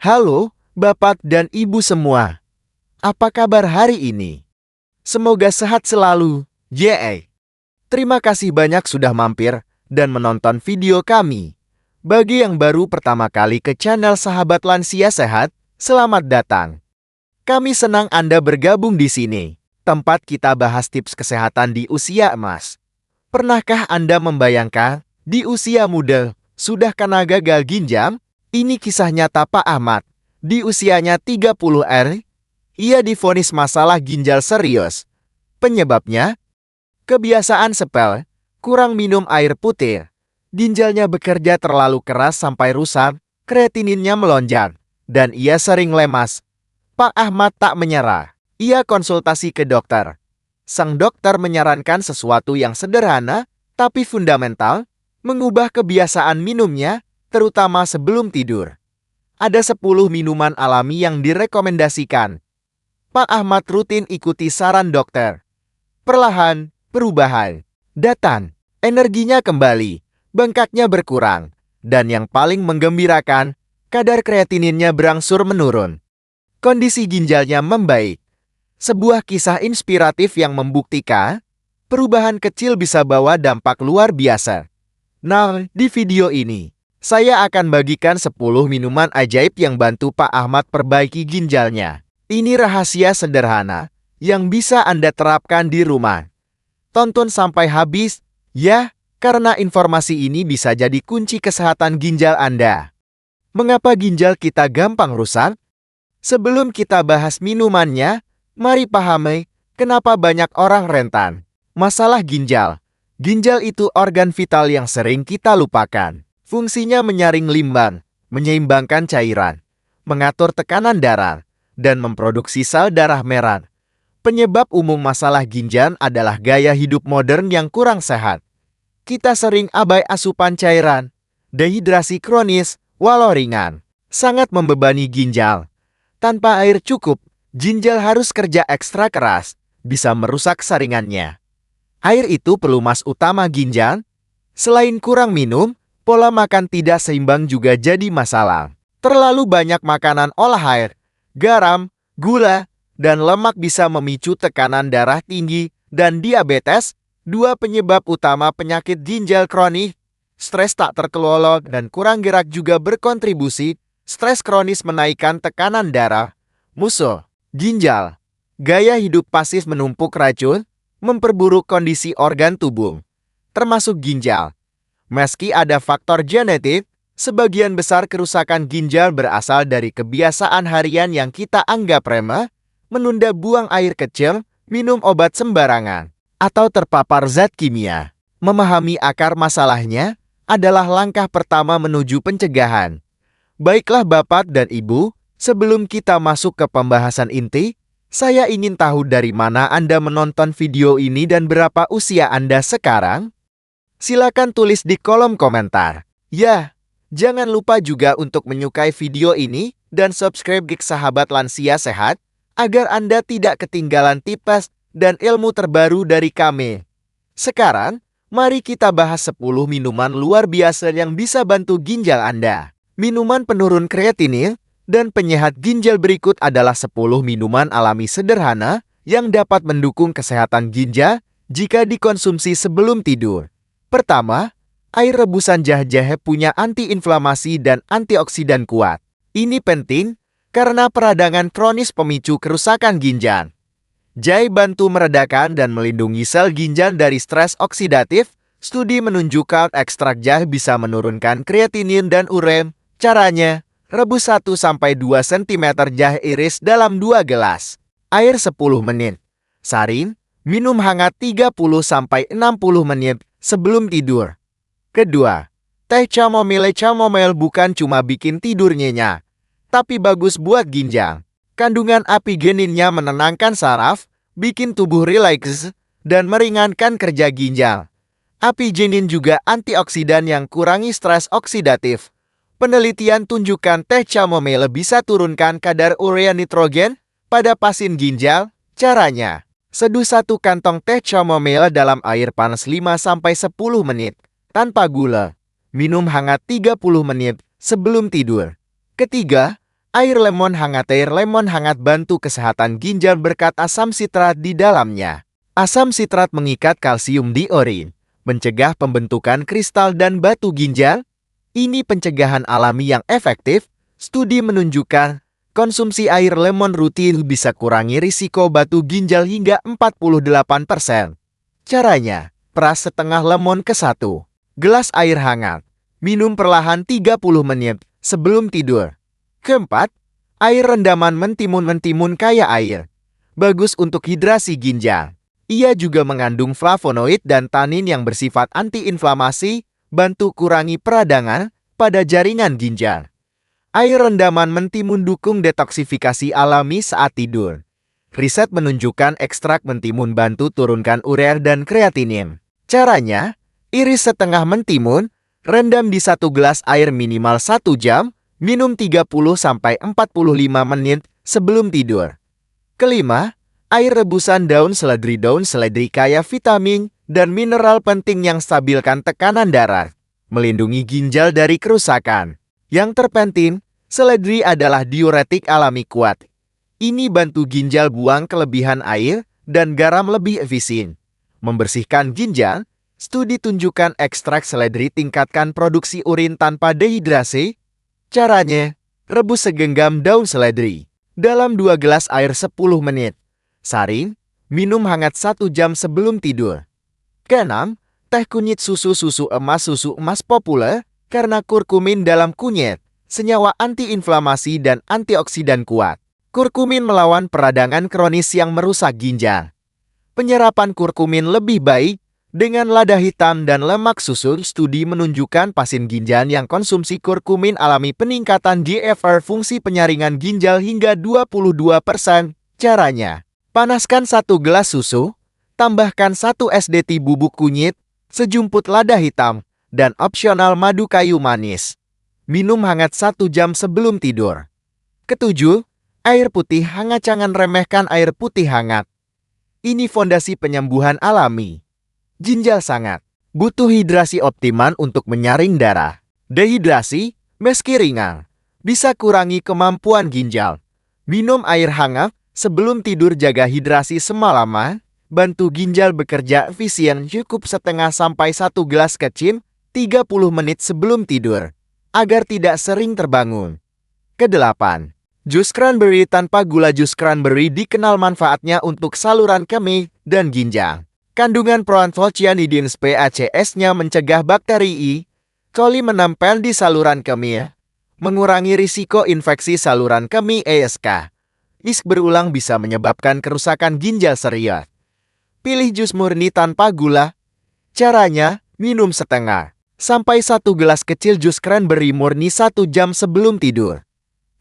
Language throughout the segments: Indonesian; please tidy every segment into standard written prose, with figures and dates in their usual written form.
Halo, Bapak dan Ibu semua. Apa kabar hari ini? Semoga sehat selalu, YE. Terima kasih banyak sudah mampir dan menonton video kami. Bagi yang baru pertama kali ke channel Sahabat Lansia Sehat, selamat datang. Kami senang Anda bergabung di sini, tempat kita bahas tips kesehatan di usia emas. Pernahkah Anda membayangkan, di usia muda, sudah kena gagal ginjal? Ini kisah nyata Pak Ahmad. Di usianya 30R, ia divonis masalah ginjal serius. Penyebabnya? Kebiasaan sepele, kurang minum air putih. Ginjalnya bekerja terlalu keras sampai rusak, kreatininnya melonjak, dan ia sering lemas. Pak Ahmad tak menyerah. Ia konsultasi ke dokter. Sang dokter menyarankan sesuatu yang sederhana, tapi fundamental, mengubah kebiasaan minumnya, terutama sebelum tidur. Ada 10 minuman alami yang direkomendasikan. Pak Ahmad rutin ikuti saran dokter. Perlahan, perubahan datang, energinya kembali, bengkaknya berkurang, dan yang paling menggembirakan, kadar kreatininnya berangsur menurun. Kondisi ginjalnya membaik. Sebuah kisah inspiratif yang membuktikan, perubahan kecil bisa bawa dampak luar biasa. Nah, di video ini, saya akan bagikan 10 minuman ajaib yang bantu Pak Ahmad perbaiki ginjalnya. Ini rahasia sederhana yang bisa Anda terapkan di rumah. Tonton sampai habis, ya, karena informasi ini bisa jadi kunci kesehatan ginjal Anda. Mengapa ginjal kita gampang rusak? Sebelum kita bahas minumannya, mari pahami kenapa banyak orang rentan masalah ginjal. Ginjal itu organ vital yang sering kita lupakan. Fungsinya menyaring limbah, menyeimbangkan cairan, mengatur tekanan darah, dan memproduksi sel darah merah. Penyebab umum masalah ginjal adalah gaya hidup modern yang kurang sehat. Kita sering abai asupan cairan, dehidrasi kronis, walau ringan, sangat membebani ginjal. Tanpa air cukup, ginjal harus kerja ekstra keras, bisa merusak saringannya. Air itu pelumas utama ginjal. Selain kurang minum, pola makan tidak seimbang juga jadi masalah. Terlalu banyak makanan olah air, garam, gula, dan lemak bisa memicu tekanan darah tinggi dan diabetes, dua penyebab utama penyakit ginjal kronis. Stres tak terkelola dan kurang gerak juga berkontribusi. Stres kronis menaikkan tekanan darah. Musuh ginjal. Gaya hidup pasif menumpuk racun, memperburuk kondisi organ tubuh, termasuk ginjal. Meski ada faktor genetik, sebagian besar kerusakan ginjal berasal dari kebiasaan harian yang kita anggap remeh, menunda buang air kecil, minum obat sembarangan, atau terpapar zat kimia. Memahami akar masalahnya adalah langkah pertama menuju pencegahan. Baiklah Bapak dan Ibu, sebelum kita masuk ke pembahasan inti, saya ingin tahu dari mana Anda menonton video ini dan berapa usia Anda sekarang? Silakan tulis di kolom komentar. Ya, jangan lupa juga untuk menyukai video ini dan subscribe Geek Sahabat Lansia Sehat agar Anda tidak ketinggalan tips dan ilmu terbaru dari kami. Sekarang, mari kita bahas 10 minuman luar biasa yang bisa bantu ginjal Anda. Minuman penurun kreatinin dan penyehat ginjal berikut adalah 10 minuman alami sederhana yang dapat mendukung kesehatan ginjal jika dikonsumsi sebelum tidur. Pertama, air rebusan jahe punya antiinflamasi dan antioksidan kuat. Ini penting karena peradangan kronis pemicu kerusakan ginjal. Jahe bantu meredakan dan melindungi sel ginjal dari stres oksidatif. Studi menunjukkan ekstrak jahe bisa menurunkan kreatinin dan urea. Caranya, rebus 1-2 cm jahe iris dalam 2 gelas. Air 10 menit. Saring, minum hangat 30-60 menit sebelum tidur. Kedua, teh chamomile. Chamomile bukan cuma bikin tidur nyenyak, tapi bagus buat ginjal. Kandungan apigeninnya menenangkan saraf, bikin tubuh rileks, dan meringankan kerja ginjal. Apigenin juga antioksidan yang kurangi stres oksidatif. Penelitian tunjukkan teh chamomile bisa turunkan kadar urea nitrogen pada pasien ginjal. Caranya, seduh 1 kantong teh chamomile dalam air panas 5-10 menit, tanpa gula. Minum hangat 30 menit sebelum tidur. Ketiga, Air lemon hangat bantu kesehatan ginjal berkat asam sitrat di dalamnya. Asam sitrat mengikat kalsium di urin, mencegah pembentukan kristal dan batu ginjal. Ini pencegahan alami yang efektif. Studi menunjukkan konsumsi air lemon rutin bisa kurangi risiko batu ginjal hingga 48%. Caranya, peras setengah lemon ke 1 gelas air hangat. Minum perlahan 30 menit sebelum tidur. Keempat, air rendaman mentimun kaya air. Bagus untuk hidrasi ginjal. Ia juga mengandung flavonoid dan tanin yang bersifat antiinflamasi, bantu kurangi peradangan pada jaringan ginjal. Air rendaman mentimun dukung detoksifikasi alami saat tidur. Riset menunjukkan ekstrak mentimun bantu turunkan urea dan kreatinin. Caranya, iris setengah mentimun, rendam di 1 gelas air minimal 1 jam, minum 30-45 menit sebelum tidur. Kelima, air rebusan daun seledri kaya vitamin dan mineral penting yang stabilkan tekanan darah, melindungi ginjal dari kerusakan. Yang terpenting, seledri adalah diuretik alami kuat. Ini bantu ginjal buang kelebihan air dan garam lebih efisien. Membersihkan ginjal, studi tunjukkan ekstrak seledri tingkatkan produksi urin tanpa dehidrasi. Caranya, rebus segenggam daun seledri dalam 2 gelas air 10 menit. Saring, minum hangat 1 jam sebelum tidur. Keenam, teh kunyit susu emas populer karena kurkumin dalam kunyit, senyawa antiinflamasi dan antioksidan kuat. Kurkumin melawan peradangan kronis yang merusak ginjal. Penyerapan kurkumin lebih baik dengan lada hitam dan lemak susu. Studi menunjukkan pasien ginjal yang konsumsi kurkumin alami peningkatan GFR fungsi penyaringan ginjal hingga 22%. Caranya, panaskan 1 gelas susu, tambahkan 1 SDT bubuk kunyit, sejumput lada hitam, dan opsional madu kayu manis. Minum hangat 1 jam sebelum tidur. Ketujuh, air putih hangat. Jangan remehkan air putih hangat. Ini fondasi penyembuhan alami. Ginjal sangat butuh hidrasi optimal untuk menyaring darah. Dehidrasi, meski ringan, bisa kurangi kemampuan ginjal. Minum air hangat sebelum tidur, jaga hidrasi semalaman, bantu ginjal bekerja efisien. Cukup setengah sampai 1 gelas kecil 30 menit sebelum tidur, agar tidak sering terbangun. Kedelapan, jus cranberry tanpa gula. Jus cranberry dikenal manfaatnya untuk saluran kemih dan ginjal. Kandungan proanthocyanidins PACS-nya mencegah bakteri E. coli menempel di saluran kemih, mengurangi risiko infeksi saluran kemih ESK. Berulang bisa menyebabkan kerusakan ginjal serius. Pilih jus murni tanpa gula. Caranya, minum setengah sampai 1 gelas kecil jus cranberry murni 1 jam sebelum tidur.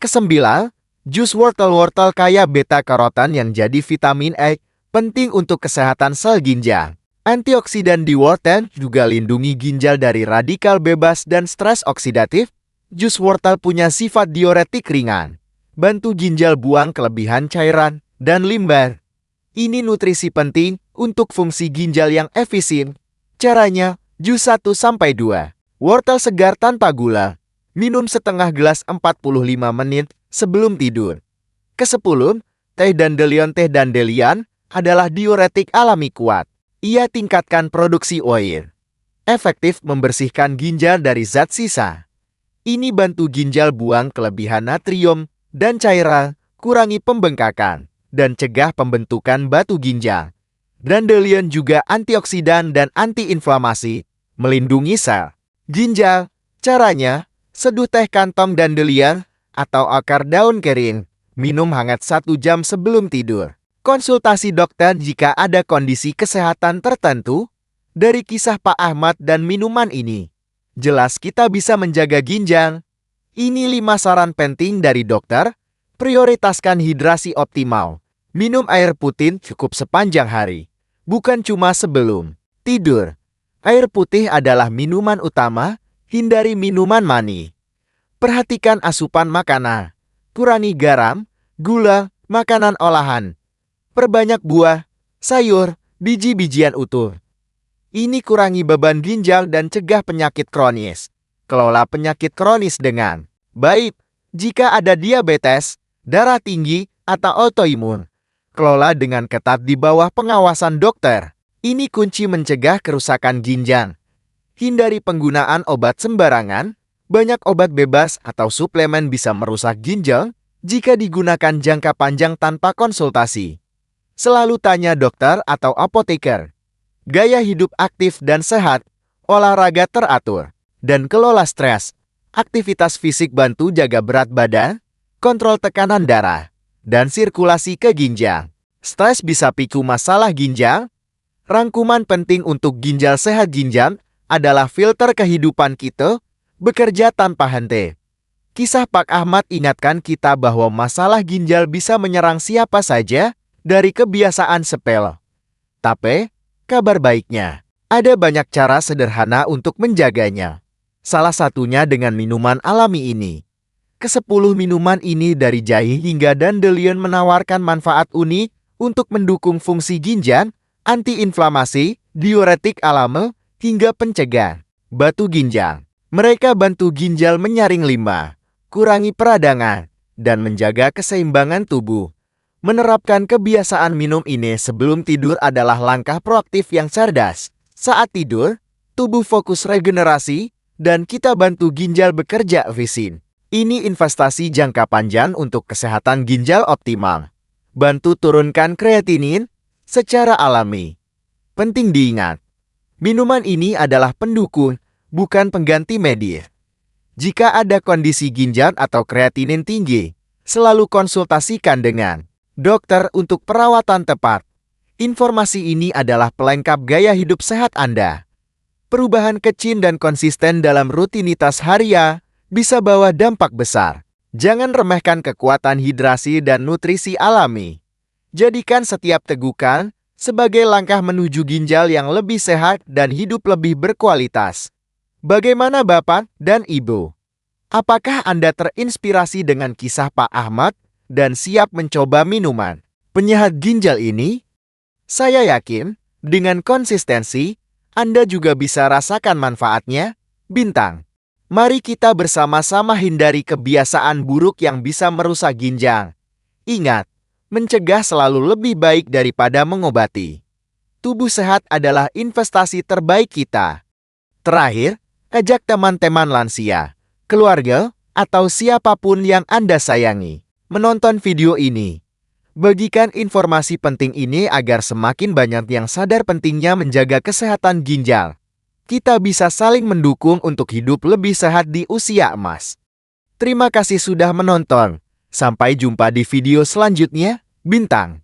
Kesembilan, jus wortel kaya beta-karotan yang jadi vitamin E, penting untuk kesehatan sel ginjal. Antioksidan di wortel juga lindungi ginjal dari radikal bebas dan stres oksidatif. Jus wortel punya sifat diuretik ringan, bantu ginjal buang kelebihan cairan dan limbah. Ini nutrisi penting untuk fungsi ginjal yang efisien. Caranya, jus 1-2 wortel segar tanpa gula. Minum setengah gelas 45 menit sebelum tidur. Kesepuluh, teh dandelion adalah diuretik alami kuat. Ia tingkatkan produksi oil. Efektif membersihkan ginjal dari zat sisa. Ini bantu ginjal buang kelebihan natrium dan cairan, kurangi pembengkakan, dan cegah pembentukan batu ginjal. Dandelion juga antioksidan dan antiinflamasi, melindungi sel ginjal. Caranya, seduh teh kantong dandelion atau akar daun kering. Minum hangat 1 jam sebelum tidur. Konsultasi dokter jika ada kondisi kesehatan tertentu. Dari kisah Pak Ahmad dan minuman ini, jelas kita bisa menjaga ginjal. Ini 5 saran penting dari dokter. Prioritaskan hidrasi optimal. Minum air putih cukup sepanjang hari, bukan cuma sebelum tidur. Air putih adalah minuman utama. Hindari minuman manis. Perhatikan asupan makanan. Kurangi garam, gula, makanan olahan. Perbanyak buah, sayur, biji-bijian utuh. Ini kurangi beban ginjal dan cegah penyakit kronis. Kelola penyakit kronis dengan baik. Jika ada diabetes, darah tinggi, atau autoimun, kelola dengan ketat di bawah pengawasan dokter. Ini kunci mencegah kerusakan ginjal. Hindari penggunaan obat sembarangan. Banyak obat bebas atau suplemen bisa merusak ginjal jika digunakan jangka panjang tanpa konsultasi. Selalu tanya dokter atau apoteker. Gaya hidup aktif dan sehat, olahraga teratur, dan kelola stres. Aktivitas fisik bantu jaga berat badan, kontrol tekanan darah, dan sirkulasi ke ginjal. Stres bisa picu masalah ginjal. Rangkuman penting untuk ginjal sehat. Ginjal adalah filter kehidupan kita, bekerja tanpa henti. Kisah Pak Ahmad ingatkan kita bahwa masalah ginjal bisa menyerang siapa saja dari kebiasaan sepele. Tapi, kabar baiknya, ada banyak cara sederhana untuk menjaganya. Salah satunya dengan minuman alami ini. Ke-10 minuman ini dari jahe hingga dandelion menawarkan manfaat unik untuk mendukung fungsi ginjal, antiinflamasi, diuretik alami, hingga pencegah batu ginjal. Mereka bantu ginjal menyaring limbah, kurangi peradangan, dan menjaga keseimbangan tubuh. Menerapkan kebiasaan minum ini sebelum tidur adalah langkah proaktif yang cerdas. Saat tidur, tubuh fokus regenerasi, dan kita bantu ginjal bekerja efisien. Ini investasi jangka panjang untuk kesehatan ginjal optimal. Bantu turunkan kreatinin secara alami. Penting diingat, minuman ini adalah pendukung, bukan pengganti medis. Jika ada kondisi ginjal atau kreatinin tinggi, selalu konsultasikan dengan dokter untuk perawatan tepat. Informasi ini adalah pelengkap gaya hidup sehat Anda. Perubahan kecil dan konsisten dalam rutinitas harian bisa bawa dampak besar. Jangan remehkan kekuatan hidrasi dan nutrisi alami. Jadikan setiap tegukan sebagai langkah menuju ginjal yang lebih sehat dan hidup lebih berkualitas. Bagaimana Bapak dan Ibu? Apakah Anda terinspirasi dengan kisah Pak Ahmad dan siap mencoba minuman penyehat ginjal ini? Saya yakin, dengan konsistensi, Anda juga bisa rasakan manfaatnya. Bintang. Mari kita bersama-sama hindari kebiasaan buruk yang bisa merusak ginjal. Ingat, mencegah selalu lebih baik daripada mengobati. Tubuh sehat adalah investasi terbaik kita. Terakhir, ajak teman-teman lansia, keluarga, atau siapapun yang Anda sayangi menonton video ini. Bagikan informasi penting ini agar semakin banyak yang sadar pentingnya menjaga kesehatan ginjal. Kita bisa saling mendukung untuk hidup lebih sehat di usia emas. Terima kasih sudah menonton. Sampai jumpa di video selanjutnya, Bintang.